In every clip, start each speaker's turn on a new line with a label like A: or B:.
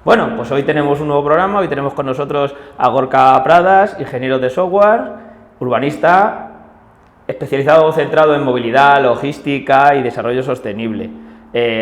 A: Bueno, pues hoy tenemos un nuevo programa, hoy tenemos con nosotros a Gorka Pradas, ingeniero de software, urbanista, especializado o centrado en movilidad, logística y desarrollo sostenible.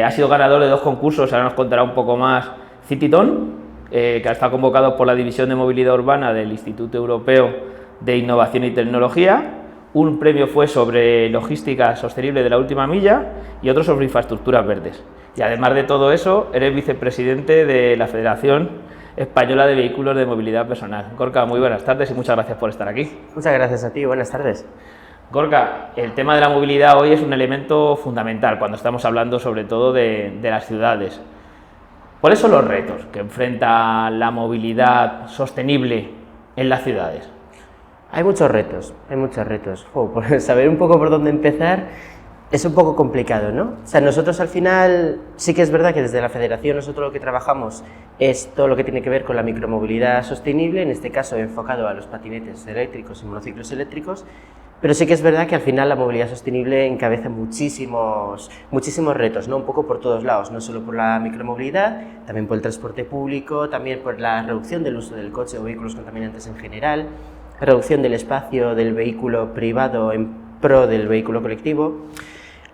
A: Ha sido ganador de 2 concursos, ahora nos contará un poco más, Cititon, que está convocado por la División de Movilidad Urbana del Instituto Europeo de Innovación y Tecnología. Un premio fue sobre logística sostenible de la última milla y otro sobre infraestructuras verdes. Y además de todo eso, eres vicepresidente de la Federación Española de Vehículos de Movilidad Personal. Gorka, muy buenas tardes y muchas gracias por estar aquí.
B: Muchas gracias a ti, buenas tardes.
A: Gorka, el tema de la movilidad hoy es un elemento fundamental cuando estamos hablando sobre todo de las ciudades. ¿Cuáles son los retos que enfrenta la movilidad sostenible en las ciudades?
B: Hay muchos retos, hay muchos retos. Por saber un poco por dónde empezar es un poco complicado, ¿no? O sea, nosotros al final sí que es verdad que desde la Federación nosotros lo que trabajamos es todo lo que tiene que ver con la micromovilidad sostenible, en este caso enfocado a los patinetes eléctricos y monociclos eléctricos, pero sí que es verdad que al final la movilidad sostenible encabeza muchísimos retos, ¿no? Un poco por todos lados, no solo por la micromovilidad, también por el transporte público, también por la reducción del uso del coche o vehículos contaminantes en general, reducción del espacio del vehículo privado en pro del vehículo colectivo.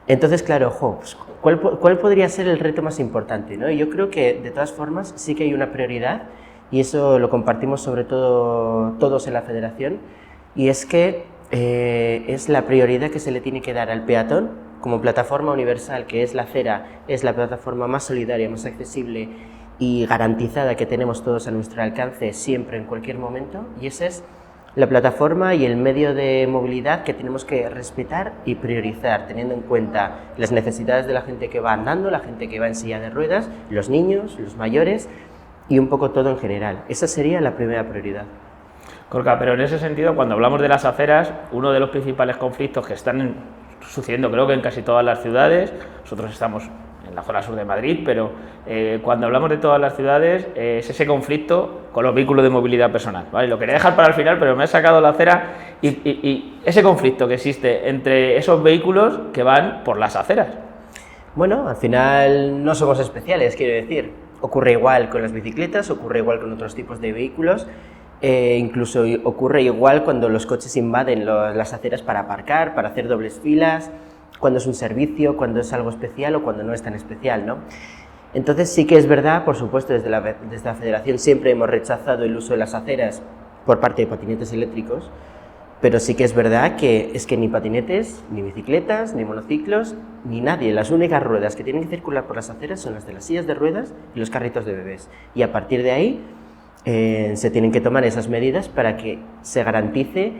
B: Entonces, claro, pues, ¿cuál podría ser el reto más importante, ¿no? Yo creo que, de todas formas, sí que hay una prioridad, y eso lo compartimos sobre todo todos en la Federación, y es que es la prioridad que se le tiene que dar al peatón como plataforma universal, que es la acera, es la plataforma más solidaria, más accesible y garantizada que tenemos todos a nuestro alcance siempre, en cualquier momento, y esa es la plataforma y el medio de movilidad que tenemos que respetar y priorizar, teniendo en cuenta las necesidades de la gente que va andando, la gente que va en silla de ruedas, los niños, los mayores y un poco todo en general. Esa sería la primera prioridad.
A: Gorka, pero en ese sentido, cuando hablamos de las aceras, uno de los principales conflictos que están sucediendo creo que en casi todas las ciudades, nosotros estamos en la zona sur de Madrid, pero cuando hablamos de todas las ciudades es ese conflicto con los vehículos de movilidad personal, ¿vale? Lo quería dejar para el final, pero me he sacado la acera y ese conflicto que existe entre esos vehículos que van por las aceras.
B: Bueno, al final no somos especiales, quiero decir. Ocurre igual con las bicicletas, ocurre igual con otros tipos de vehículos, incluso ocurre igual cuando los coches invaden las aceras para aparcar, para hacer dobles filas, cuando es un servicio, cuando es algo especial o cuando no es tan especial, ¿no? Entonces sí que es verdad, por supuesto, desde la Federación siempre hemos rechazado el uso de las aceras por parte de patinetes eléctricos, pero sí que es verdad que es que ni patinetes, ni bicicletas, ni monociclos, ni nadie, las únicas ruedas que tienen que circular por las aceras son las de las sillas de ruedas y los carritos de bebés, y a partir de ahí se tienen que tomar esas medidas para que se garantice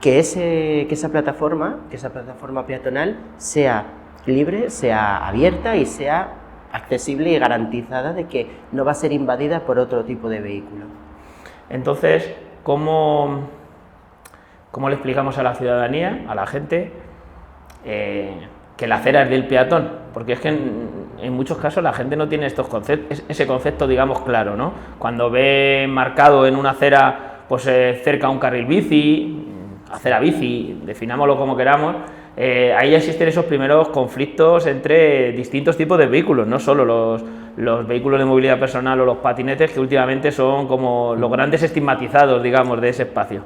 B: que esa plataforma peatonal sea libre, sea abierta y sea accesible y garantizada de que no va a ser invadida por otro tipo de vehículo.
A: Entonces, ¿cómo le explicamos a la ciudadanía, a la gente, que la acera es del peatón? Porque es que en muchos casos la gente no tiene ese concepto, digamos, claro, ¿no? Cuando ve marcado en una acera, pues cerca un carril bici, acera bici, definámoslo como queramos, ahí existen esos primeros conflictos entre distintos tipos de vehículos, no solo los vehículos de movilidad personal o los patinetes, que últimamente son como los grandes estigmatizados, digamos, de ese espacio.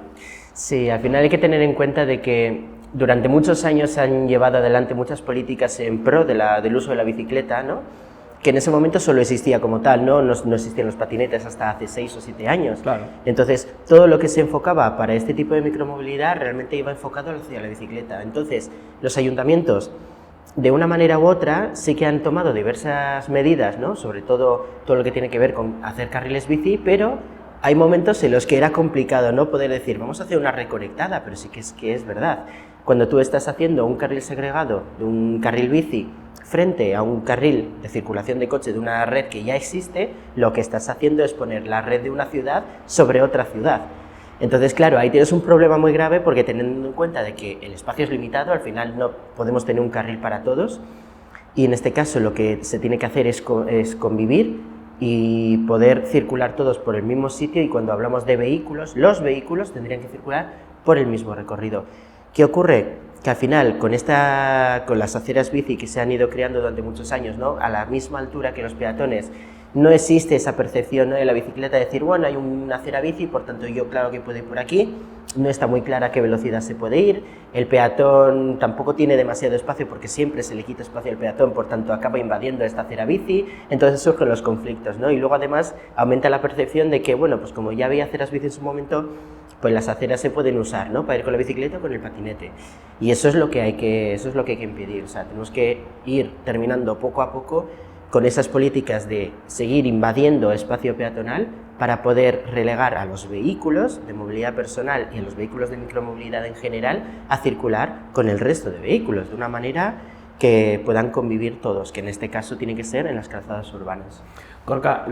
B: Sí, al final hay que tener en cuenta de que durante muchos años se han llevado adelante muchas políticas en pro del uso de la bicicleta, ¿no? Que en ese momento solo existía como tal, no existían los patinetes hasta hace 6 o 7 años.
A: Claro.
B: Entonces, todo lo que se enfocaba para este tipo de micromovilidad realmente iba enfocado hacia la bicicleta. Entonces, los ayuntamientos, de una manera u otra, sí que han tomado diversas medidas, ¿no? Sobre todo lo que tiene que ver con hacer carriles bici, pero hay momentos en los que era complicado no poder decir, vamos a hacer una reconectada, pero sí que es verdad. Cuando tú estás haciendo un carril segregado de un carril bici frente a un carril de circulación de coche de una red que ya existe, lo que estás haciendo es poner la red de una ciudad sobre otra ciudad. Entonces, claro, ahí tienes un problema muy grave porque teniendo en cuenta de que el espacio es limitado, al final no podemos tener un carril para todos, y en este caso lo que se tiene que hacer es convivir y poder circular todos por el mismo sitio, y cuando hablamos de vehículos, los vehículos tendrían que circular por el mismo recorrido. ¿Qué ocurre? Que al final, con las aceras bici que se han ido creando durante muchos años, ¿no? A la misma altura que los peatones no existe esa percepción, ¿no?, de la bicicleta, de decir, bueno, hay una acera bici, por tanto yo claro que puedo ir por aquí, no está muy clara a qué velocidad se puede ir, el peatón tampoco tiene demasiado espacio porque siempre se le quita espacio al peatón, por tanto acaba invadiendo esta acera bici, entonces surgen los conflictos, ¿no? Y luego además aumenta la percepción de que, bueno, pues como ya había aceras bici en su momento, pues las aceras se pueden usar, ¿no?, para ir con la bicicleta o con el patinete, y eso es lo que hay que impedir, o sea, tenemos que ir terminando poco a poco con esas políticas de seguir invadiendo espacio peatonal para poder relegar a los vehículos de movilidad personal y a los vehículos de micromovilidad en general a circular con el resto de vehículos, de una manera que puedan convivir todos, que en este caso tiene que ser en las calzadas urbanas.
A: Gorka,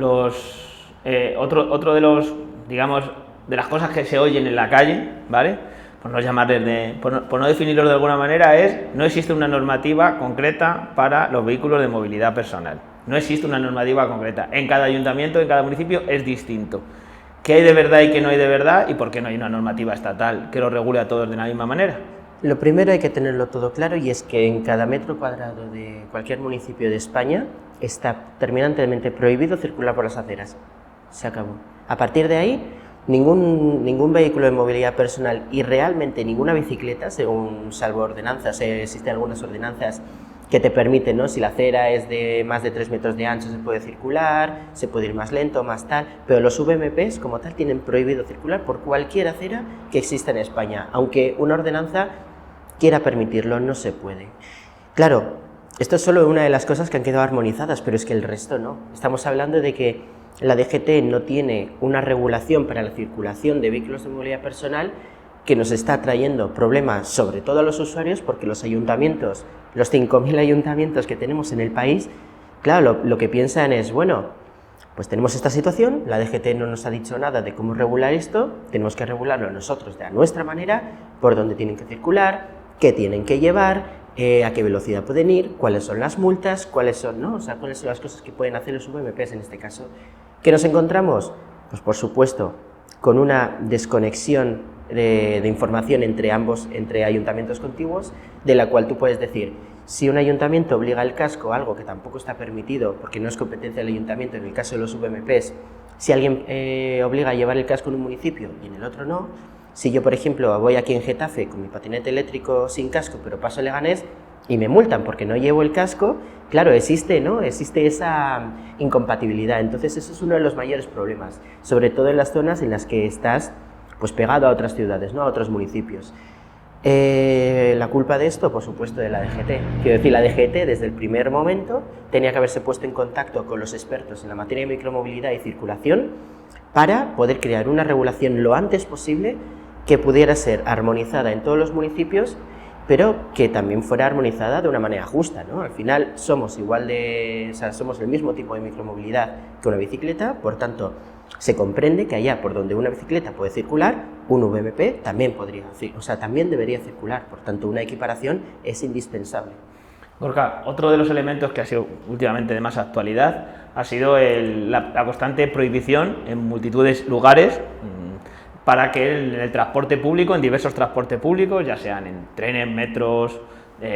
A: otro de los, digamos, de las cosas que se oyen en la calle, ¿vale?, por no definirlos de alguna manera, no existe una normativa concreta para los vehículos de movilidad personal. No existe una normativa concreta. En cada ayuntamiento, en cada municipio es distinto. ¿Qué hay de verdad y qué no hay de verdad? ¿Y por qué no hay una normativa estatal que lo regule a todos de la misma manera?
B: Lo primero hay que tenerlo todo claro, y es que en cada metro cuadrado de cualquier municipio de España está terminantemente prohibido circular por las aceras. Se acabó. A partir de ahí, ningún vehículo de movilidad personal y realmente ninguna bicicleta, salvo ordenanzas, existen algunas ordenanzas que te permiten, ¿no?, si la acera es de más de 3 metros de ancho se puede circular, se puede ir más lento, más tal, pero los VMPs como tal tienen prohibido circular por cualquier acera que exista en España, aunque una ordenanza quiera permitirlo, no se puede. Claro, esto es solo una de las cosas que han quedado armonizadas, pero es que el resto no. Estamos hablando de que la DGT no tiene una regulación para la circulación de vehículos de movilidad personal, que nos está trayendo problemas sobre todo a los usuarios, porque los ayuntamientos, los 5.000 ayuntamientos que tenemos en el país, claro, lo que piensan es, bueno, pues tenemos esta situación, la DGT no nos ha dicho nada de cómo regular esto, tenemos que regularlo nosotros de a nuestra manera, por dónde tienen que circular, qué tienen que llevar, a qué velocidad pueden ir, cuáles son las multas, cuáles son, ¿no?, o sea, cuáles son las cosas que pueden hacer los VMPs en este caso. ¿Qué nos encontramos? Pues por supuesto, con una desconexión de información entre ayuntamientos contiguos, de la cual tú puedes decir, si un ayuntamiento obliga el casco, algo que tampoco está permitido porque no es competencia del ayuntamiento, en el caso de los VMPs, si alguien obliga a llevar el casco en un municipio y en el otro no, si yo, por ejemplo, voy aquí en Getafe con mi patinete eléctrico sin casco, pero paso Leganés y me multan porque no llevo el casco, claro, existe esa incompatibilidad. Entonces eso es uno de los mayores problemas, sobre todo en las zonas en las que estás pues pegado a otras ciudades, ¿no?, a otros municipios. La culpa de esto, por supuesto, de la DGT. Quiero decir, la DGT desde el primer momento tenía que haberse puesto en contacto con los expertos en la materia de micromovilidad y circulación para poder crear una regulación lo antes posible que pudiera ser armonizada en todos los municipios, pero que también fuera armonizada de una manera justa, ¿no? Al final somos somos el mismo tipo de micromovilidad que una bicicleta, por tanto, se comprende que allá por donde una bicicleta puede circular, un VMP también también debería circular, por tanto una equiparación es indispensable.
A: Gorka, otro de los elementos que ha sido últimamente de más actualidad ha sido la constante prohibición en multitudes de lugares para que el transporte público, en diversos transportes públicos, ya sean en trenes, metros,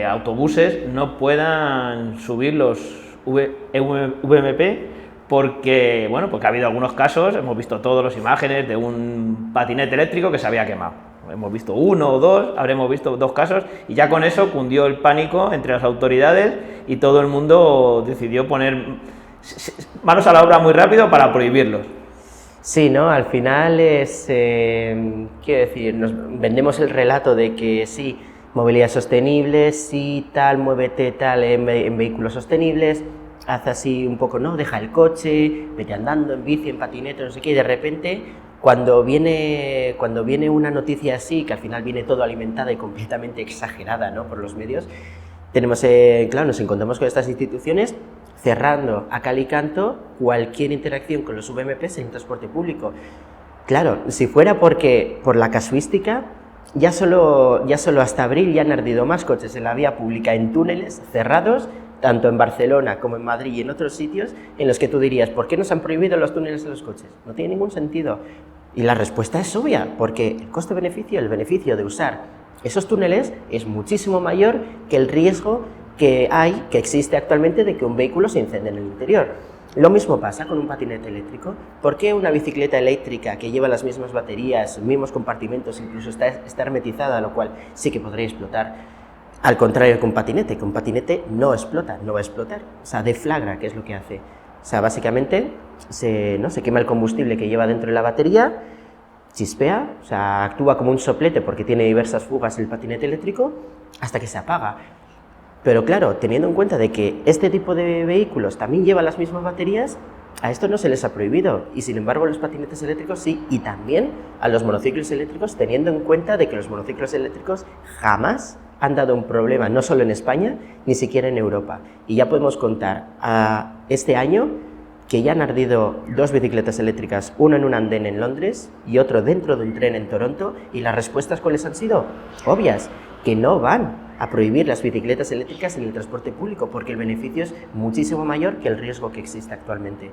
A: autobuses, no puedan subir los VMP porque ha habido algunos casos, hemos visto todas las imágenes de un patinete eléctrico que se había quemado. Hemos visto uno o dos, habremos visto 2 casos, y ya con eso cundió el pánico entre las autoridades y todo el mundo decidió poner manos a la obra muy rápido para prohibirlos.
B: Sí, ¿no? Al final quiero decir, nos vendemos el relato de que sí, movilidad sostenible, sí, tal, muévete tal en vehículos sostenibles, haz así un poco, ¿no? Deja el coche, vete andando en bici, en patinete, no sé qué, y de repente, cuando viene una noticia así, que al final viene todo alimentada y completamente exagerada, ¿no?, por los medios, nos encontramos con estas instituciones cerrando a cal y canto cualquier interacción con los VMPs en el transporte público. Claro, si fuera por la casuística, ya solo hasta abril ya han ardido más coches en la vía pública en túneles cerrados, tanto en Barcelona como en Madrid y en otros sitios, en los que tú dirías, ¿por qué nos han prohibido los túneles de los coches? No tiene ningún sentido. Y la respuesta es obvia, porque el coste-beneficio, el beneficio de usar esos túneles es muchísimo mayor que el riesgo que existe actualmente de que un vehículo se incendie en el interior. Lo mismo pasa con un patinete eléctrico. ¿Por qué una bicicleta eléctrica que lleva las mismas baterías, los mismos compartimentos, incluso está hermetizada, lo cual sí que podría explotar? Al contrario que un patinete no explota, no va a explotar, o sea, deflagra, que es lo que hace. O sea, básicamente se quema el combustible que lleva dentro de la batería, chispea, o sea, actúa como un soplete porque tiene diversas fugas el patinete eléctrico, hasta que se apaga. Pero claro, teniendo en cuenta de que este tipo de vehículos también llevan las mismas baterías, a estos no se les ha prohibido, y sin embargo los patinetes eléctricos sí, y también a los monociclos eléctricos, teniendo en cuenta de que los monociclos eléctricos jamás han dado un problema, no solo en España, ni siquiera en Europa. Y ya podemos contar este año que ya han ardido 2 bicicletas eléctricas, uno en un andén en Londres y otro dentro de un tren en Toronto, y las respuestas ¿cuáles han sido? Obvias, que no van a prohibir las bicicletas eléctricas en el transporte público, porque el beneficio es muchísimo mayor que el riesgo que existe actualmente.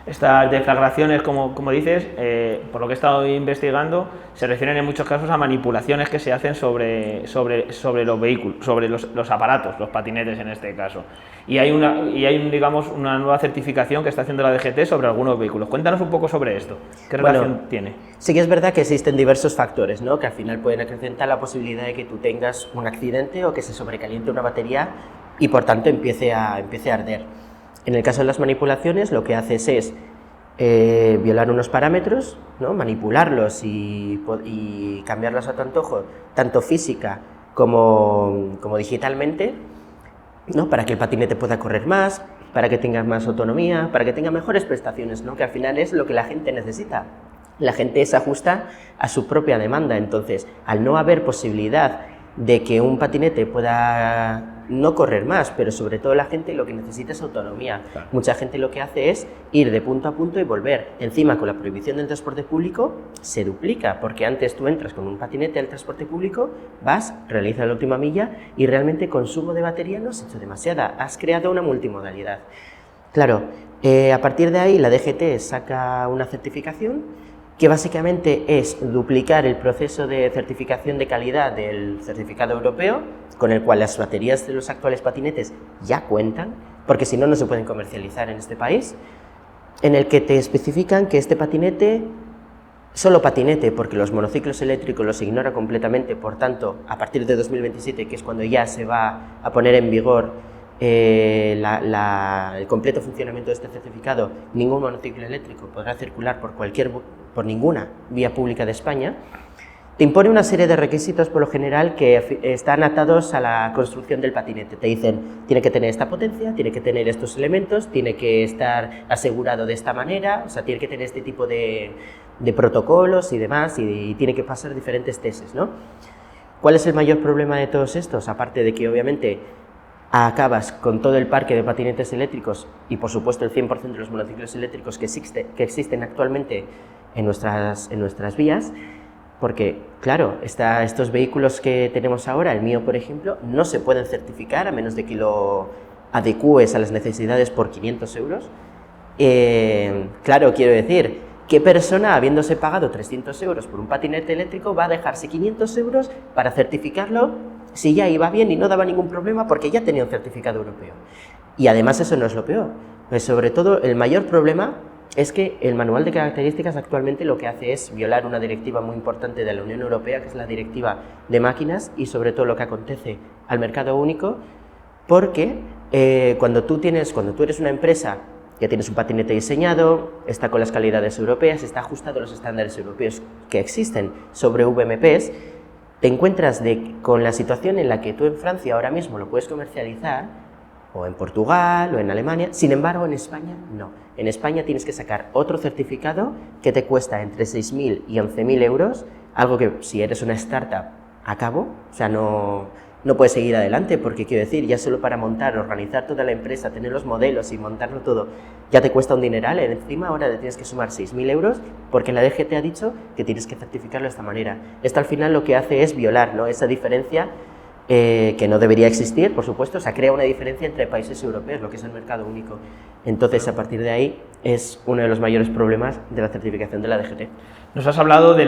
A: Estas deflagraciones, como dices, por lo que he estado investigando, se refieren en muchos casos a manipulaciones que se hacen sobre los vehículos, sobre los aparatos, los patinetes en este caso. Y hay digamos, una nueva certificación que está haciendo la DGT sobre algunos vehículos. Cuéntanos un poco sobre esto. ¿Qué relación tiene?
B: Sí que es verdad que existen diversos factores, ¿no?, que al final pueden acrecentar la posibilidad de que tú tengas un accidente o que se sobrecaliente una batería y por tanto empiece a arder. En el caso de las manipulaciones, lo que haces es violar unos parámetros, ¿no?, manipularlos y cambiarlos a tu antojo, tanto física como digitalmente, ¿no?, para que el patinete pueda correr más, para que tenga más autonomía, para que tenga mejores prestaciones, ¿no?, que al final es lo que la gente necesita. La gente se ajusta a su propia demanda, entonces, al no haber posibilidad de que un patinete pueda no correr más, pero sobre todo la gente lo que necesita es autonomía. Claro. Mucha gente lo que hace es ir de punto a punto y volver. Encima, con la prohibición del transporte público, se duplica, porque antes tú entras con un patinete al transporte público, vas, realizas la última milla y realmente consumo de batería no has hecho demasiada, has creado una multimodalidad. Claro, a partir de ahí la DGT saca una certificación que básicamente es duplicar el proceso de certificación de calidad del certificado europeo, con el cual las baterías de los actuales patinetes ya cuentan, porque si no, no se pueden comercializar en este país, en el que te especifican que este patinete, solo patinete, porque los monociclos eléctricos los ignora completamente, por tanto, a partir de 2027, que es cuando ya se va a poner en vigor el completo funcionamiento de este certificado, ningún monociclo eléctrico podrá circular por ninguna vía pública de España, te impone una serie de requisitos por lo general que están atados a la construcción del patinete. Te dicen, tiene que tener esta potencia, tiene que tener estos elementos, tiene que estar asegurado de esta manera, o sea, tiene que tener este tipo de protocolos y demás, y tiene que pasar diferentes tests, ¿no? ¿Cuál es el mayor problema de todos estos? Aparte de que obviamente acabas con todo el parque de patinetes eléctricos y por supuesto el 100% de los monociclos eléctricos que existen actualmente en nuestras vías, porque claro, estos vehículos que tenemos ahora, el mío por ejemplo, no se pueden certificar a menos de que lo adecúes a las necesidades por 500 euros. Claro, quiero decir, ¿qué persona, habiéndose pagado 300 euros por un patinete eléctrico, va a dejarse 500 euros para certificarlo si ya iba bien y no daba ningún problema porque ya tenía un certificado europeo? Y además eso no es lo peor, pues sobre todo el mayor problema es que el manual de características actualmente lo que hace es violar una directiva muy importante de la Unión Europea, que es la directiva de máquinas, y sobre todo lo que acontece al mercado único, porque cuando tú eres una empresa que tienes un patinete diseñado, está con las calidades europeas, está ajustado a los estándares europeos que existen sobre VMPs, te encuentras con la situación en la que tú en Francia ahora mismo lo puedes comercializar, o en Portugal, o en Alemania, sin embargo en España no. En España tienes que sacar otro certificado que te cuesta entre 6.000 y 11.000 euros, algo que si eres una startup acabo, o sea, no puedes seguir adelante, porque quiero decir, ya solo para montar, organizar toda la empresa, tener los modelos y montarlo todo, ya te cuesta un dineral, encima ahora te tienes que sumar 6.000 euros porque la DGT ha dicho que tienes que certificarlo de esta manera. Esto al final lo que hace es violar, ¿no?, esa diferencia que no debería existir, por supuesto, o sea, crea una diferencia entre países europeos, lo que es el mercado único. Entonces, a partir de ahí, es uno de los mayores problemas de la certificación de la DGT.
A: Nos has hablado de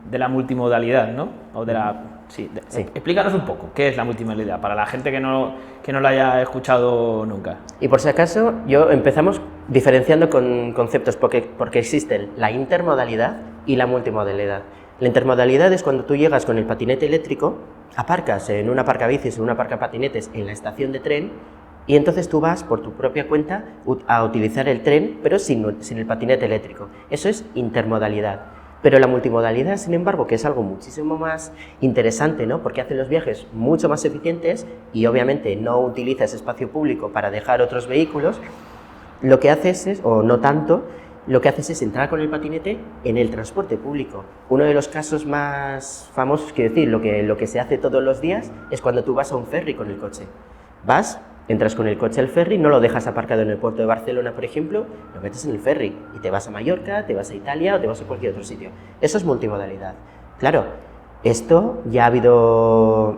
A: de la multimodalidad, ¿no? O de la... Sí,
B: Sí.
A: Explícanos un poco, ¿qué es la multimodalidad? Para la gente que no la haya escuchado nunca.
B: Y por si acaso, empezamos diferenciando con conceptos, porque existen la intermodalidad y la multimodalidad. La intermodalidad es cuando tú llegas con el patinete eléctrico, aparcas en una aparcabicis, en una aparcapatinetes en la estación de tren, y entonces tú vas por tu propia cuenta a utilizar el tren, pero sin el patinete eléctrico. Eso es intermodalidad. Pero la multimodalidad, sin embargo, que es algo muchísimo más interesante, ¿no? Porque hace los viajes mucho más eficientes y obviamente no utiliza ese espacio público para dejar otros vehículos, lo que haces es, o no tanto, lo que haces es entrar con el patinete en el transporte público. Uno de los casos más famosos, quiero decir, lo que se hace todos los días es cuando tú vas a un ferry con el coche. Entras con el coche al ferry, no lo dejas aparcado en el puerto de Barcelona, por ejemplo, lo metes en el ferry y te vas a Mallorca, te vas a Italia o te vas a cualquier otro sitio. Eso es multimodalidad. Claro, esto ya ha habido,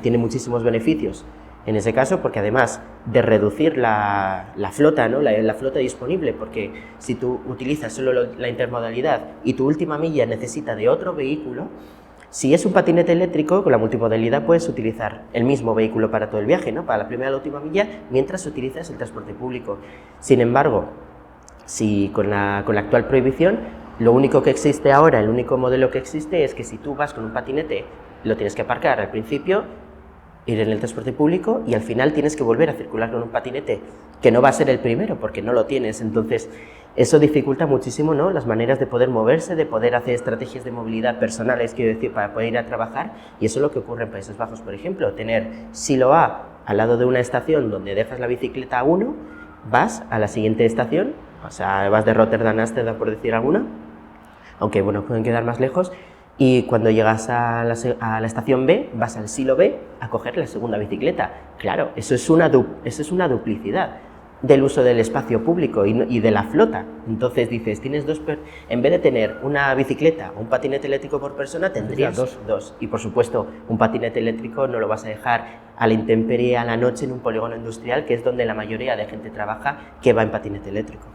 B: tiene muchísimos beneficios en ese caso, porque además de reducir la flota, ¿no? la flota disponible, porque si tú utilizas solo la intermodalidad y tu última milla necesita de otro vehículo, si es un patinete eléctrico, con la multimodalidad puedes utilizar el mismo vehículo para todo el viaje, ¿no? Para la primera y la última milla, mientras utilizas el transporte público. Sin embargo, si con la actual prohibición, lo único que existe ahora, el único modelo que existe es que si tú vas con un patinete, lo tienes que aparcar al principio, ir en el transporte público y al final tienes que volver a circular con un patinete, que no va a ser el primero porque no lo tienes. Entonces, eso dificulta muchísimo, ¿no? Las maneras de poder moverse, de poder hacer estrategias de movilidad personales, quiero decir, para poder ir a trabajar, y eso es lo que ocurre en Países Bajos, por ejemplo, tener silo A al lado de una estación donde dejas la bicicleta a 1, vas a la siguiente estación, o sea, vas de Rotterdam a Ámsterdam, por decir alguna, aunque, bueno, pueden quedar más lejos, y cuando llegas a la estación B, vas al silo B a coger la segunda bicicleta. Claro, eso es una duplicidad del uso del espacio público y de la flota. Entonces dices, en vez de tener una bicicleta o un patinete eléctrico por persona, tendrías dos. Y por supuesto, un patinete eléctrico no lo vas a dejar a la intemperie a la noche en un polígono industrial, que es donde la mayoría de gente trabaja, que va en patinete eléctrico.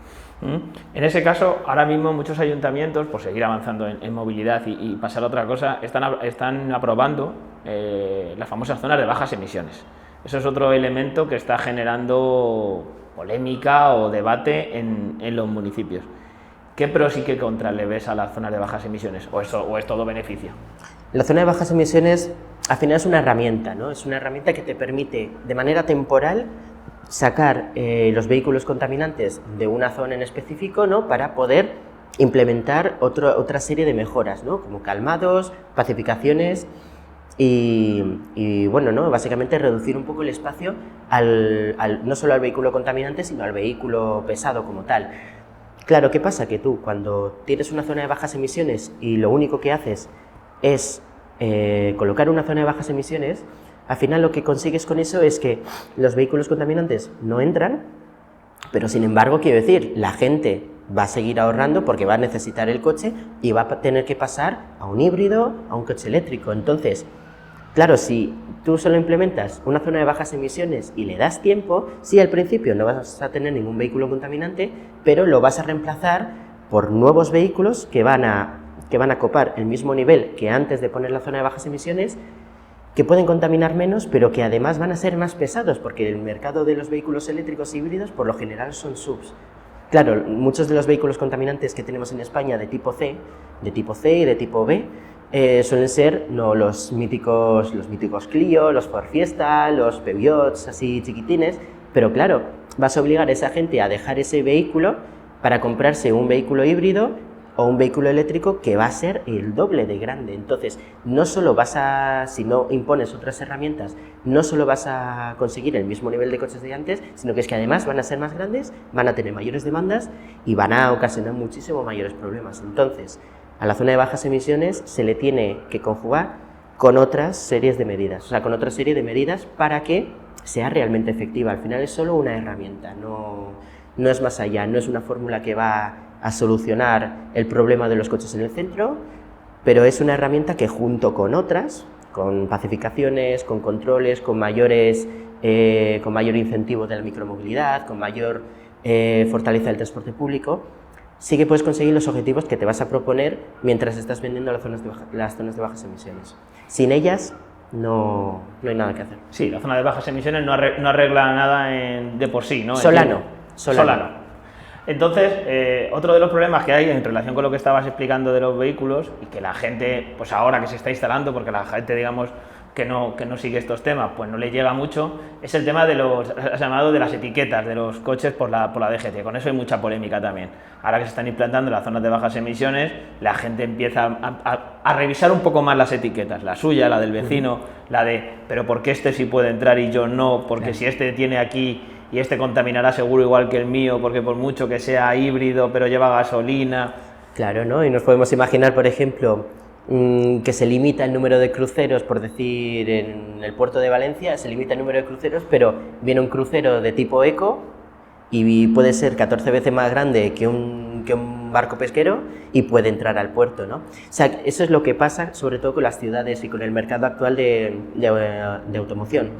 A: En ese caso, ahora mismo muchos ayuntamientos, por seguir avanzando en movilidad y pasar a otra cosa, están aprobando las famosas zonas de bajas emisiones. Eso es otro elemento que está generando polémica o debate en los municipios. ¿Qué pros y qué contras le ves a las zonas de bajas emisiones? ¿O es todo beneficio?
B: La zona de bajas emisiones, al final, es una herramienta, ¿no? Es una herramienta que te permite, de manera temporal, sacar los vehículos contaminantes de una zona en específico, ¿no? Para poder implementar otra serie de mejoras, ¿no? Como calmados, pacificaciones y bueno, ¿no? Básicamente reducir un poco el espacio no solo al vehículo contaminante, sino al vehículo pesado como tal. Claro, ¿qué pasa? Que tú, cuando tienes una zona de bajas emisiones y lo único que haces es colocar una zona de bajas emisiones, al final lo que consigues con eso es que los vehículos contaminantes no entran, pero sin embargo, quiero decir, la gente va a seguir ahorrando porque va a necesitar el coche y va a tener que pasar a un híbrido, a un coche eléctrico. Entonces, claro, si tú solo implementas una zona de bajas emisiones y le das tiempo, sí, al principio no vas a tener ningún vehículo contaminante, pero lo vas a reemplazar por nuevos vehículos que van a copar el mismo nivel que antes de poner la zona de bajas emisiones, que pueden contaminar menos, pero que además van a ser más pesados, porque el mercado de los vehículos eléctricos híbridos por lo general son SUVs. Claro, muchos de los vehículos contaminantes que tenemos en España de tipo C y de tipo B, suelen ser los míticos Clio, los Ford Fiesta, los Peugeots así chiquitines, pero claro, vas a obligar a esa gente a dejar ese vehículo para comprarse un vehículo híbrido o un vehículo eléctrico que va a ser el doble de grande. Entonces, no solo si no impones otras herramientas, no solo vas a conseguir el mismo nivel de coches de antes, sino que es que además van a ser más grandes, van a tener mayores demandas y van a ocasionar muchísimo mayores problemas. Entonces, a la zona de bajas emisiones se le tiene que conjugar con otras series de medidas, o sea, con otra serie de medidas para que sea realmente efectiva. Al final es solo una herramienta, no es más allá, no es una fórmula que va a solucionar el problema de los coches en el centro, pero es una herramienta que junto con otras, con pacificaciones, con controles, con mayor incentivo de la micromovilidad, con mayor fortaleza del transporte público, sí que puedes conseguir los objetivos que te vas a proponer mientras estás vendiendo las zonas de bajas emisiones. Sin ellas no hay nada que hacer.
A: Sí, la zona de bajas emisiones no arregla nada de por sí, ¿no?
B: Sola
A: no. Entonces, otro de los problemas que hay en relación con lo que estabas explicando de los vehículos y que la gente, pues ahora que se está instalando, porque la gente, digamos, que no sigue estos temas, pues no le llega mucho, es el tema de has llamado de las etiquetas de los coches por la DGT. Con eso hay mucha polémica también. Ahora que se están implantando las zonas de bajas emisiones, la gente empieza a revisar un poco más las etiquetas, la suya, la del vecino, la de, pero ¿por qué este sí puede entrar y yo no? Porque claro, si este tiene aquí y este contaminará seguro igual que el mío, porque por mucho que sea híbrido, pero lleva gasolina.
B: Claro, ¿no? Y nos podemos imaginar, por ejemplo, que se limita el número de cruceros, por decir, en el puerto de Valencia, se limita el número de cruceros, pero viene un crucero de tipo eco y puede ser 14 veces más grande que un barco pesquero y puede entrar al puerto, ¿no? O sea, eso es lo que pasa sobre todo con las ciudades y con el mercado actual de automoción.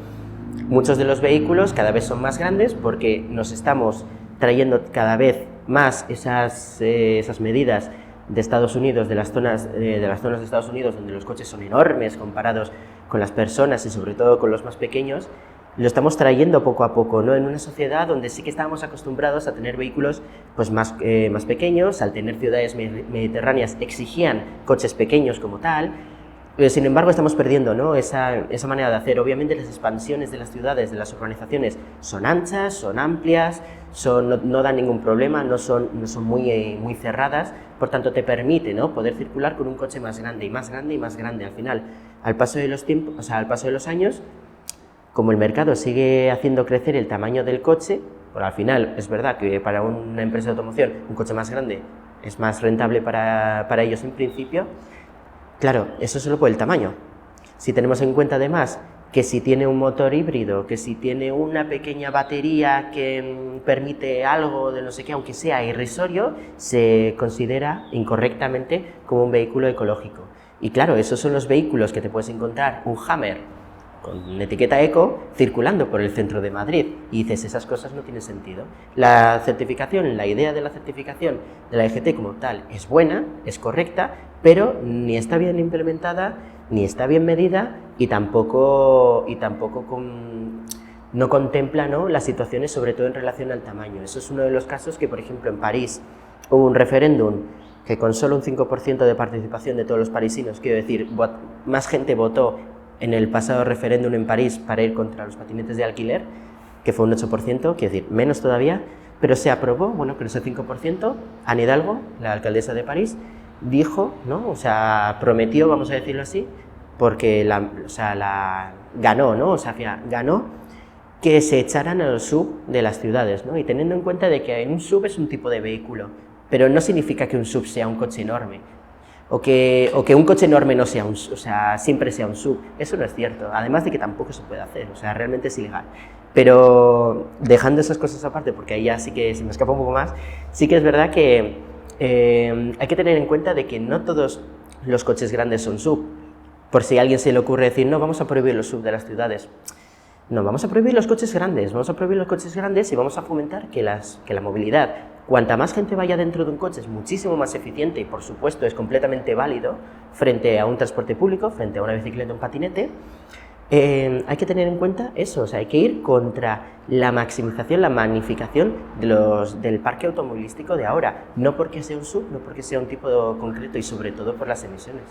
B: Muchos de los vehículos cada vez son más grandes porque nos estamos trayendo cada vez más esas medidas de Estados Unidos, de las zonas de Estados Unidos donde los coches son enormes comparados con las personas y sobre todo con los más pequeños. Lo estamos trayendo poco a poco, ¿no? En una sociedad donde sí que estábamos acostumbrados a tener vehículos pues más pequeños, al tener ciudades mediterráneas exigían coches pequeños como tal. Sin embargo, estamos perdiendo, ¿no? esa manera de hacer. Obviamente, las expansiones de las ciudades, de las urbanizaciones, son anchas, son amplias, no dan ningún problema, no son muy cerradas, por tanto, te permite, ¿no?, poder circular con un coche más grande y más grande y más grande. Al final, al paso de los años, como el mercado sigue haciendo crecer el tamaño del coche, bueno, al final es verdad que para una empresa de automoción un coche más grande es más rentable para ellos en principio. Claro, eso solo por el tamaño. Si tenemos en cuenta además que si tiene un motor híbrido, que si tiene una pequeña batería que permite algo de no sé qué, aunque sea irrisorio, se considera incorrectamente como un vehículo ecológico. Y claro, esos son los vehículos que te puedes encontrar, un Hammer con etiqueta eco circulando por el centro de Madrid y dices, esas cosas no tienen sentido. La certificación, la idea de la certificación de la DGT como tal es buena, es correcta, pero ni está bien implementada, ni está bien medida y tampoco no contempla, ¿no?, las situaciones, sobre todo en relación al tamaño. Eso es uno de los casos que, por ejemplo, en París hubo un referéndum que con solo un 5% de participación de todos los parisinos, quiero decir, más gente votó en el pasado referéndum en París para ir contra los patinetes de alquiler, que fue un 8%, quiero decir, menos todavía, pero se aprobó, bueno, con ese 5%, Anne Hidalgo, la alcaldesa de París, dijo, ¿no?, o sea, prometió, vamos a decirlo así, porque ganó, ¿no?, o sea, ganó que se echaran a los SUV de las ciudades, ¿no?, y teniendo en cuenta de que un SUV es un tipo de vehículo, pero no significa que un SUV sea un coche enorme, o que un coche enorme no sea siempre sea un SUV. Eso no es cierto, además de que tampoco se puede hacer, o sea, realmente es ilegal. Pero dejando esas cosas aparte, porque ahí ya sí que se me escapa un poco más, sí que es verdad que hay que tener en cuenta de que no todos los coches grandes son SUV. Por si a alguien se le ocurre decir, no, vamos a prohibir los SUV de las ciudades. No, vamos a prohibir los coches grandes, y vamos a fomentar que la movilidad, cuanta más gente vaya dentro de un coche, es muchísimo más eficiente y, por supuesto, es completamente válido frente a un transporte público, frente a una bicicleta o un patinete. Hay que tener en cuenta eso, o sea, hay que ir contra la maximización, la magnificación del parque automovilístico de ahora, no porque sea un SUV, no porque sea un tipo concreto y sobre todo por las emisiones.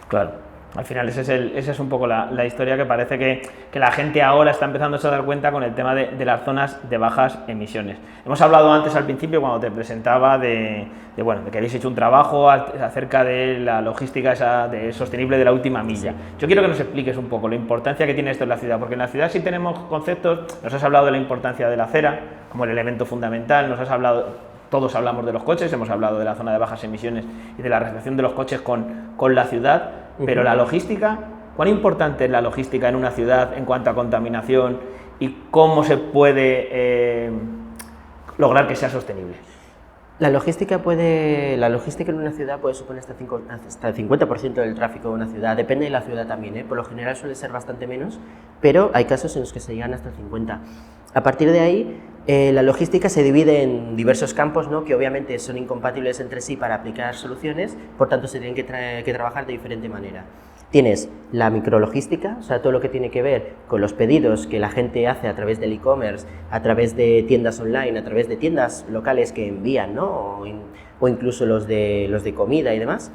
A: Claro. Al final esa es un poco la historia que parece que la gente ahora está empezando a dar cuenta con el tema de las zonas de bajas emisiones. Hemos hablado antes al principio cuando te presentaba de que habéis hecho un trabajo acerca de la logística sostenible de la última milla. Yo quiero que nos expliques un poco la importancia que tiene esto en la ciudad, porque en la ciudad sí tenemos conceptos, nos has hablado de la importancia de la acera como el elemento fundamental, todos hablamos de los coches, hemos hablado de la zona de bajas emisiones y de la relación de los coches con la ciudad, pero la logística, ¿cuán importante es la logística en una ciudad en cuanto a contaminación y cómo se puede lograr que sea sostenible?
B: La logística en una ciudad puede suponer hasta el 50% del tráfico de una ciudad, depende de la ciudad también, por lo general suele ser bastante menos, pero hay casos en los que se llegan hasta el 50%. A partir de ahí, la logística se divide en diversos campos, ¿no? Que obviamente son incompatibles entre sí para aplicar soluciones, por tanto se tienen que trabajar de diferente manera. Tienes la micrologística, o sea, todo lo que tiene que ver con los pedidos que la gente hace a través del e-commerce, a través de tiendas online, a través de tiendas locales que envían, ¿no? O incluso los de comida y demás.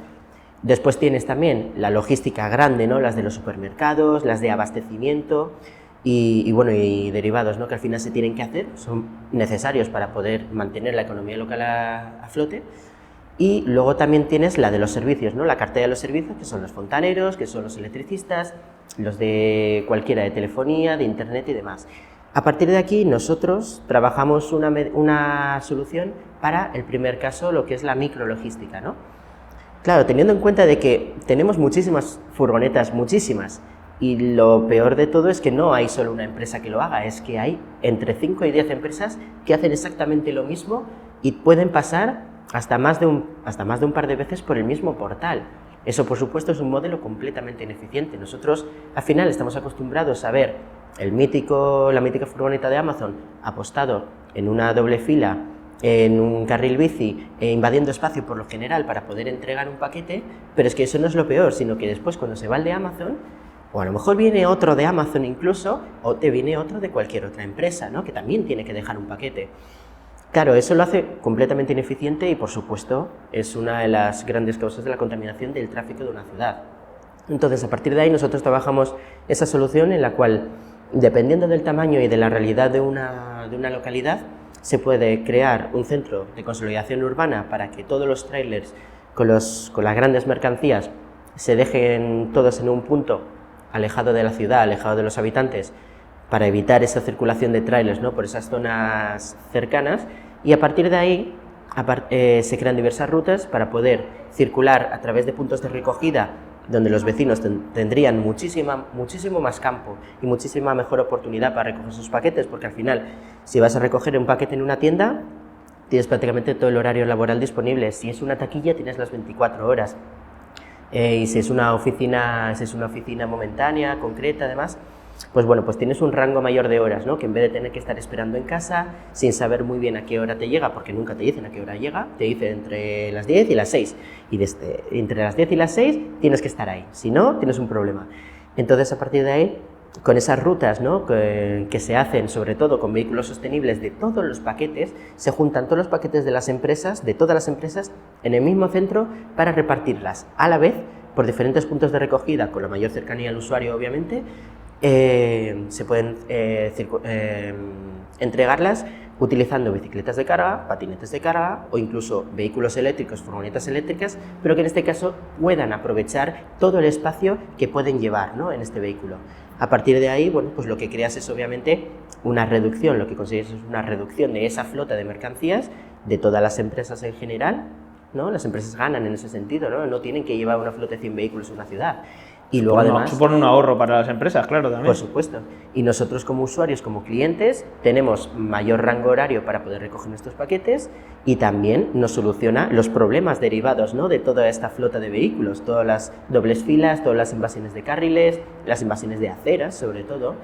B: Después tienes también la logística grande, ¿no? Las de los supermercados, las de abastecimiento y derivados, ¿no? Que al final se tienen que hacer, son necesarios para poder mantener la economía local a flote. Y luego también tienes la de los servicios, ¿no? La cartera de los servicios, que son los fontaneros, que son los electricistas, los de cualquiera de telefonía, de internet y demás. A partir de aquí nosotros trabajamos una solución para el primer caso, lo que es la micrologística, ¿no? Claro, teniendo en cuenta de que tenemos muchísimas furgonetas, muchísimas, y lo peor de todo es que no hay solo una empresa que lo haga, es que hay entre 5 y 10 empresas que hacen exactamente lo mismo y pueden pasar hasta más de un par de veces por el mismo portal. Eso, por supuesto, es un modelo completamente ineficiente. Nosotros, al final, estamos acostumbrados a ver la mítica furgoneta de Amazon apostado en una doble fila, en un carril bici, invadiendo espacio por lo general para poder entregar un paquete, pero es que eso no es lo peor, sino que después, cuando se va el de Amazon, o a lo mejor viene otro de Amazon incluso, o te viene otro de cualquier otra empresa, ¿no? Que también tiene que dejar un paquete. Claro, eso lo hace completamente ineficiente y, por supuesto, es una de las grandes causas de la contaminación del tráfico de una ciudad. Entonces, a partir de ahí, nosotros trabajamos esa solución en la cual, dependiendo del tamaño y de la realidad de una localidad, se puede crear un centro de consolidación urbana para que todos los trailers con las grandes mercancías se dejen todos en un punto alejado de la ciudad, alejado de los habitantes, para evitar esa circulación de trailers, ¿no? Por esas zonas cercanas, y a partir de ahí se crean diversas rutas para poder circular a través de puntos de recogida donde los vecinos tendrían muchísimo más campo y muchísima mejor oportunidad para recoger sus paquetes, porque al final, si vas a recoger un paquete en una tienda, tienes prácticamente todo el horario laboral disponible. Si es una taquilla, tienes las 24 horas. Y si es una oficina momentánea, concreta, además, pues bueno, pues tienes un rango mayor de horas, ¿no? Que en vez de tener que estar esperando en casa, sin saber muy bien a qué hora te llega, porque nunca te dicen a qué hora llega, te dicen entre las 10 y las 6, y entre las 10 y las 6 tienes que estar ahí, si no, tienes un problema. Entonces, a partir de ahí, con esas rutas, ¿no? que se hacen, sobre todo con vehículos sostenibles de todos los paquetes, se juntan todos los paquetes de las empresas, de todas las empresas, en el mismo centro para repartirlas a la vez por diferentes puntos de recogida, con la mayor cercanía al usuario, obviamente. Se pueden entregarlas utilizando bicicletas de carga, patinetes de carga o incluso vehículos eléctricos, furgonetas eléctricas, pero que en este caso puedan aprovechar todo el espacio que pueden llevar, ¿no? En este vehículo. A partir de ahí, bueno, pues lo que creas es obviamente una reducción, lo que consigues es una reducción de esa flota de mercancías de todas las empresas en general, ¿no? Las empresas ganan en ese sentido, ¿no? No tienen que llevar una flota de 100 vehículos a una ciudad. Y luego además
A: supone un ahorro para las empresas, claro, también.
B: Por supuesto. Y nosotros como usuarios, como clientes, tenemos mayor rango horario para poder recoger nuestros paquetes y también nos soluciona los problemas derivados, ¿no? De toda esta flota de vehículos, todas las dobles filas, todas las invasiones de carriles, las invasiones de aceras, sobre todo.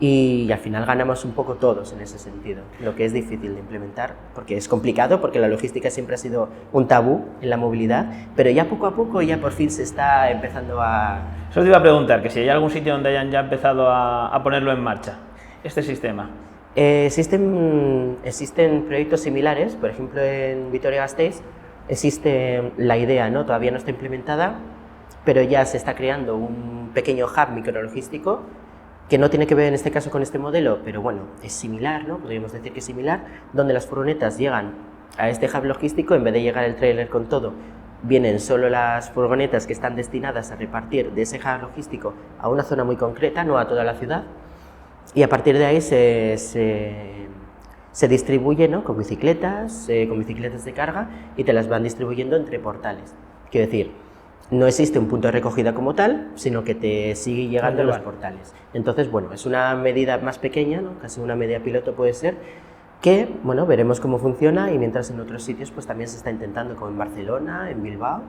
B: Y al final ganamos un poco todos en ese sentido, lo que es difícil de implementar, porque es complicado, porque la logística siempre ha sido un tabú en la movilidad, pero ya poco a poco, ya por fin se está empezando a...
A: Eso te iba a preguntar, que si hay algún sitio donde hayan ya empezado a ponerlo en marcha, este sistema.
B: Existen proyectos similares, por ejemplo en Vitoria-Gasteiz existe la idea, ¿no? Todavía no está implementada, pero ya se está creando un pequeño hub micrologístico que no tiene que ver en este caso con este modelo, pero bueno, es similar, ¿no? Podríamos decir que es similar, donde las furgonetas llegan a este hub logístico, en vez de llegar el tráiler con todo, vienen solo las furgonetas que están destinadas a repartir de ese hub logístico a una zona muy concreta, no a toda la ciudad, y a partir de ahí se distribuye, ¿no? Con bicicletas de carga, y te las van distribuyendo entre portales. Quiero decir, no existe un punto de recogida como tal, sino que te sigue llegando a los portales. Entonces, bueno, es una medida más pequeña, ¿no? Casi una medida piloto puede ser, que, bueno, veremos cómo funciona, y mientras en otros sitios pues también se está intentando, como en Barcelona, en Bilbao,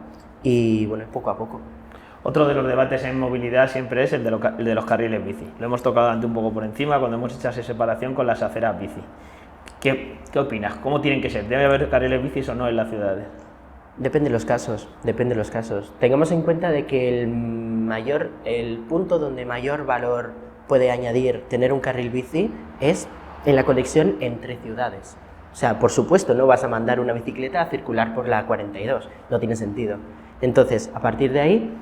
B: y bueno, poco a poco.
A: Otro de los debates en movilidad siempre es el de los carriles bici. Lo hemos tocado antes un poco por encima cuando hemos hecho esa separación con las aceras bici. ¿Qué opinas? ¿Cómo tienen que ser? ¿Debe haber carriles bicis o no en las ciudades?
B: Depende de los casos, depende de los casos. Tengamos en cuenta de que el punto donde mayor valor puede añadir tener un carril bici es en la conexión entre ciudades. O sea, por supuesto, no vas a mandar una bicicleta a circular por la 42, no tiene sentido. Entonces, a partir de ahí,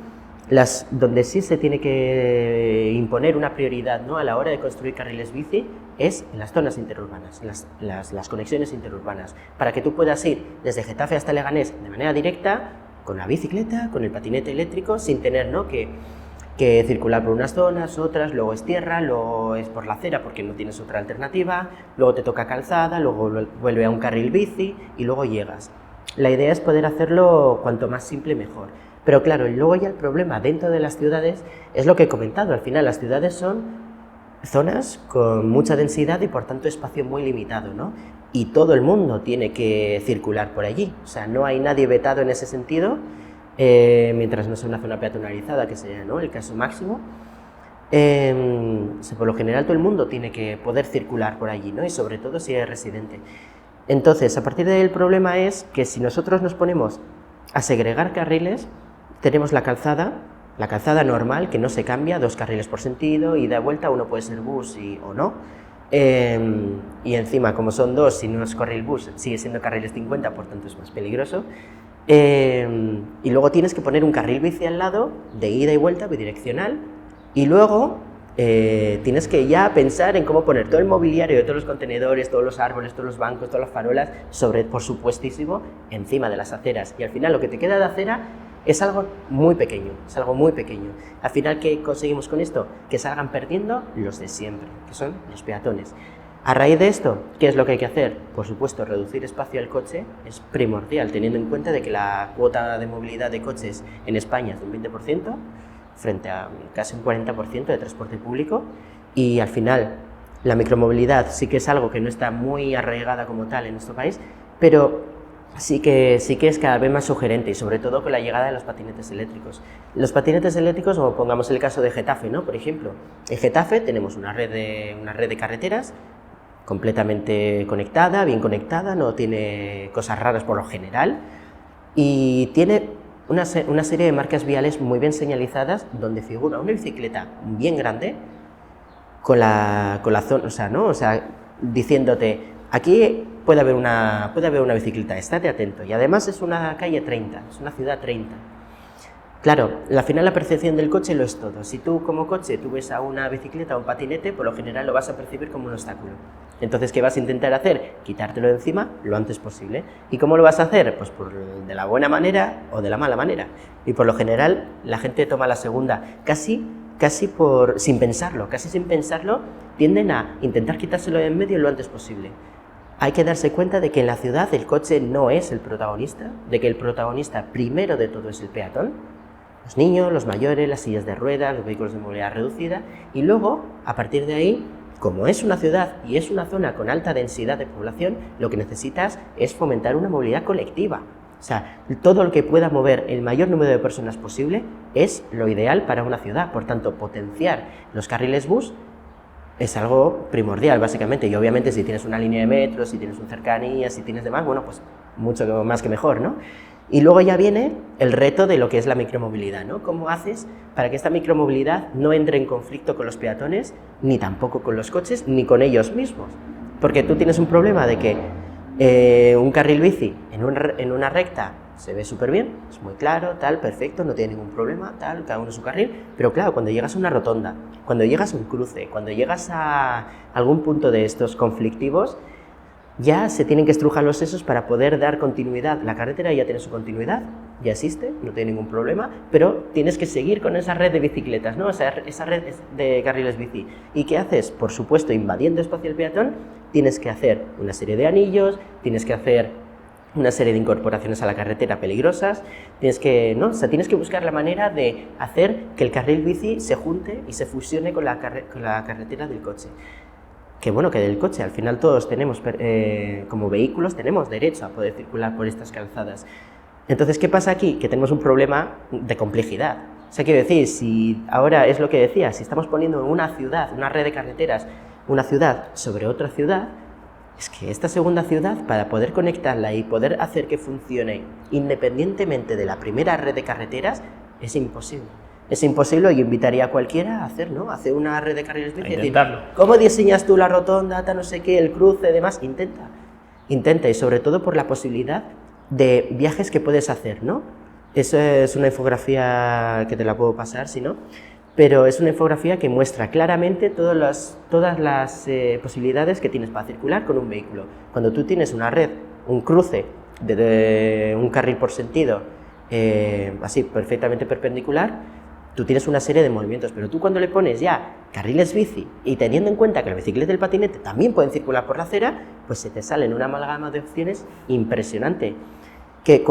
B: donde sí se tiene que imponer una prioridad, ¿no?, a la hora de construir carriles bici es en las zonas interurbanas, las conexiones interurbanas, para que tú puedas ir desde Getafe hasta Leganés de manera directa, con la bicicleta, con el patinete eléctrico, sin tener, ¿no?, que circular por unas zonas, otras, luego es tierra, luego es por la acera porque no tienes otra alternativa, luego te toca calzada, luego vuelve a un carril bici y luego llegas. La idea es poder hacerlo cuanto más simple mejor. Pero claro, luego ya el problema dentro de las ciudades es lo que he comentado. Al final las ciudades son zonas con mucha densidad y por tanto espacio muy limitado, ¿no? Y todo el mundo tiene que circular por allí. O sea, no hay nadie vetado en ese sentido, mientras no sea una zona peatonalizada, que sería, ¿no?, el caso máximo. Por lo general todo el mundo tiene que poder circular por allí, ¿no?, y sobre todo si es residente. Entonces, a partir de ahí el problema es que si nosotros nos ponemos a segregar carriles, tenemos la calzada normal, que no se cambia, 2 carriles por sentido, ida y vuelta, uno puede ser bus o no, y encima, como son 2, si no es carril bus, sigue siendo carriles 50, por tanto es más peligroso, y luego tienes que poner un carril bici al lado, de ida y vuelta, bidireccional, y luego tienes que ya pensar en cómo poner todo el mobiliario de todos los contenedores, todos los árboles, todos los bancos, todas las farolas, por supuestísimo, encima de las aceras, y al final lo que te queda de acera es algo muy pequeño, Al final, ¿qué conseguimos con esto? Que salgan perdiendo los de siempre, que son los peatones. A raíz de esto, ¿qué es lo que hay que hacer? Por supuesto, reducir espacio al coche es primordial, teniendo en cuenta de que la cuota de movilidad de coches en España es de un 20%, frente a casi un 40% de transporte público, y al final la micromovilidad sí que es algo que no está muy arraigada como tal en nuestro país, pero sí que es cada vez más sugerente, y sobre todo con la llegada de los patinetes eléctricos. Los patinetes eléctricos, como pongamos el caso de Getafe, ¿no?, por ejemplo. En Getafe tenemos una red de carreteras completamente conectada, bien conectada, no tiene cosas raras por lo general, y tiene una serie de marcas viales muy bien señalizadas, donde figura una bicicleta bien grande con la zona, o sea, diciéndote, aquí puede haber una bicicleta, estate atento. Y además es una calle 30, es una ciudad 30. Claro, al final la percepción del coche lo es todo. Si tú como coche tú ves a una bicicleta o un patinete, por lo general lo vas a percibir como un obstáculo. Entonces, ¿qué vas a intentar hacer? Quitártelo de encima lo antes posible. ¿Y cómo lo vas a hacer? Pues de la buena manera o de la mala manera. Y por lo general la gente toma la segunda, casi sin pensarlo, tienden a intentar quitárselo de en medio lo antes posible. Hay que darse cuenta de que en la ciudad el coche no es el protagonista, de que el protagonista primero de todo es el peatón, los niños, los mayores, las sillas de ruedas, los vehículos de movilidad reducida, y luego, a partir de ahí, como es una ciudad y es una zona con alta densidad de población, lo que necesitas es fomentar una movilidad colectiva. O sea, todo lo que pueda mover el mayor número de personas posible es lo ideal para una ciudad. Por tanto, potenciar los carriles bus es algo primordial, básicamente. Y obviamente si tienes una línea de metro, si tienes un cercanía, si tienes demás, bueno, pues mucho más que mejor, ¿no? Y luego ya viene el reto de lo que es la micromovilidad, ¿no? ¿Cómo haces para que esta micromovilidad no entre en conflicto con los peatones, ni tampoco con los coches, ni con ellos mismos? Porque tú tienes un problema de que un carril bici en una recta se ve súper bien, es muy claro, tal, perfecto, no tiene ningún problema, tal, cada uno en su carril, pero claro, cuando llegas a una rotonda, cuando llegas a un cruce, cuando llegas a algún punto de estos conflictivos, ya se tienen que estrujar los sesos para poder dar continuidad. La carretera ya tiene su continuidad, ya existe, no tiene ningún problema, pero tienes que seguir con esa red de bicicletas, ¿no? Esa red de carriles bici. ¿Y qué haces? Por supuesto, invadiendo espacio al peatón, tienes que hacer una serie de anillos, tienes que hacer una serie de incorporaciones a la carretera peligrosas, tienes que buscar la manera de hacer que el carril bici se junte y se fusione con la carretera del coche. Que bueno, que del coche, al final todos tenemos, como vehículos, tenemos derecho a poder circular por estas calzadas. Entonces, ¿qué pasa aquí? Que tenemos un problema de complejidad. O sea, quiero decir, si ahora es lo que decía, si estamos poniendo una ciudad, una red de carreteras, una ciudad sobre otra ciudad, es que esta segunda ciudad, para poder conectarla y poder hacer que funcione independientemente de la primera red de carreteras, es imposible. Es imposible, y invitaría a cualquiera a hacer, ¿no? Hacer una red de carriles bici.
A: Intentarlo.
B: ¿Cómo diseñas tú la rotonda, no sé qué, el cruce, demás? Intenta, y sobre todo por la posibilidad de viajes que puedes hacer, ¿no? Eso es una infografía que te la puedo pasar, si no, pero es una infografía que muestra claramente todas las posibilidades que tienes para circular con un vehículo. Cuando tú tienes una red, un cruce de un carril por sentido, así perfectamente perpendicular, tú tienes una serie de movimientos, pero tú cuando le pones ya carriles bici y teniendo en cuenta que la bicicleta y el patinete también pueden circular por la acera, pues se te salen una amalgama de opciones impresionante que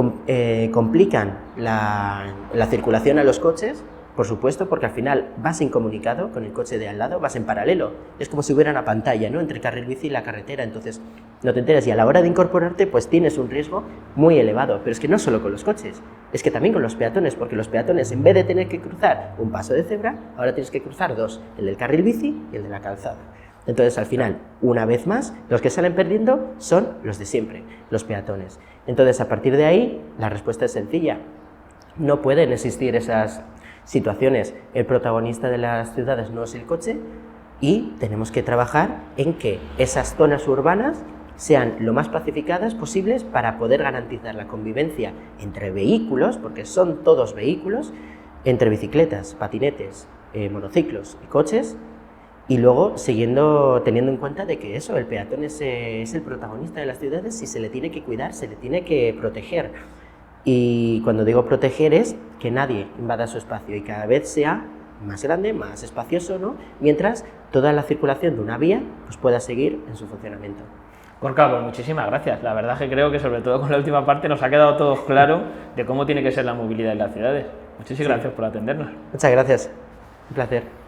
B: complican la circulación a los coches, por supuesto, porque al final vas incomunicado con el coche de al lado, vas en paralelo, es como si hubiera una pantalla, ¿no?, entre el carril bici y la carretera, entonces no te enteras, y a la hora de incorporarte pues tienes un riesgo muy elevado, pero es que no solo con los coches, es que también con los peatones, porque los peatones, en vez de tener que cruzar un paso de cebra, ahora tienes que cruzar dos, el del carril bici y el de la calzada. Entonces, al final, una vez más, los que salen perdiendo son los de siempre, los peatones. Entonces, a partir de ahí, la respuesta es sencilla. No pueden existir esas situaciones. El protagonista de las ciudades no es el coche y tenemos que trabajar en que esas zonas urbanas sean lo más pacificadas posibles para poder garantizar la convivencia entre vehículos, porque son todos vehículos, entre bicicletas, patinetes, monociclos y coches, y luego teniendo en cuenta de que el peatón es el protagonista de las ciudades y se le tiene que cuidar, se le tiene que proteger. Y cuando digo proteger es que nadie invada su espacio y cada vez sea más grande, más espacioso, ¿no?, mientras toda la circulación de una vía pues pueda seguir en su funcionamiento.
A: Gorka, pues muchísimas gracias. La verdad es que creo que sobre todo con la última parte nos ha quedado todo claro de cómo tiene que ser la movilidad en las ciudades. Muchísimas gracias por atendernos.
B: Muchas gracias. Un placer.